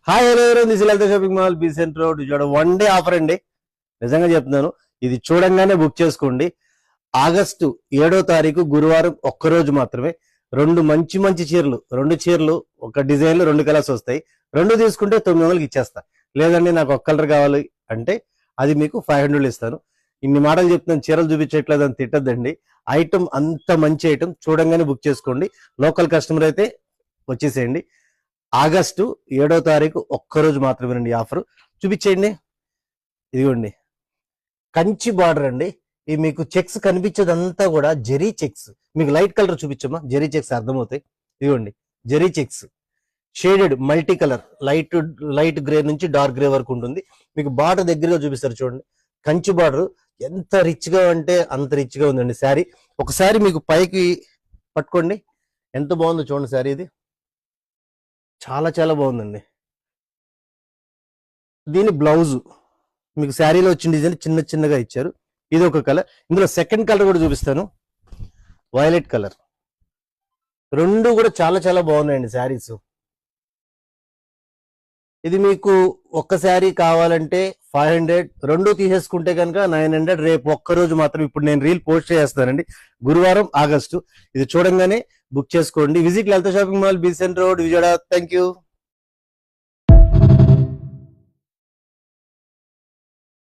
Hi hello ఎవరో this Lalitha shopping mall B centre road Vijayawada 1 day offer అండి. నిజంగా చెప్తున్నాను, ఇది చూడంగానే బుక్ చేసుకోండి. ఆగస్టు 7వ తారీఖు గురువారం ఒక్కరోజు మాత్రమే రెండు మంచి మంచి చీరలు, రెండు చీరలు ఒక డిజైన్లు రెండు కలర్స్ వస్తాయి. రెండు తీసుకుంటే 900కి ఇచ్చేస్తా. లేదండి నాకు ఒక కలర్ కావాలి అంటే అది మీకు 500 ఇస్తాను. ఇన్ని మాటలు చెప్తున్నాను, చీరలు చూపించట్లేదు అని తిట్టద్దండి. ఐటమ్ అంత మంచి ఐటమ్, చూడంగానే బుక్ చేసుకోండి. లోకల్ కస్టమర్ అయితే వచ్చేసేయండి. ఆగస్టు 7వ తారీఖు ఒక్కరోజు మాత్రమేనండి ఆఫర్. చూపించేయండి. ఇదిగోండి కంచి బార్డర్ అండి. ఇది మీకు చెక్స్ కనిపించేదంతా కూడా జెరీ చెక్స్. మీకు లైట్ కలర్ చూపించమ్మా, జెరీ చెక్స్ అర్థమవుతాయి. ఇదిగోండి zari checks shaded multi colour, light grey నుంచి డార్క్ గ్రే వరకు ఉంటుంది. మీకు బార్డర్ దగ్గరగా చూపిస్తారు చూడండి. కంచి బార్డర్ ఎంత రిచ్ గా అంటే అంత రిచ్ గా ఉందండి శారీ. ఒకసారి మీకు పైకి పట్టుకోండి, ఎంత బాగుందో చూడండి శారీ. ఇది చాలా చాలా బాగుందండి. దీని బ్లౌజ్ మీకు శారీలో వచ్చిన డిజైన్ చిన్న చిన్నగా ఇచ్చారు. ఇది ఒక కలర్. ఇందులో సెకండ్ కలర్ కూడా చూపిస్తాను, వైలెట్ కలర్. రెండు కూడా చాలా చాలా బాగున్నాయండి శారీస్. ఇది మీకు ఒక్క శారీ కావాలంటే 500, రెండు తీసేసుకుంటే కనుక 900. రేపు ఒక్కరోజు మాత్రం ఇప్పుడు నేను రీల్ పోస్ట్ చేస్తానండి, గురువారం ఆగస్టు. ఇది చూడంగానే బుక్ చేసుకోండి. Visit Lalitha shopping mall B centre road Vijayawada. Thank you.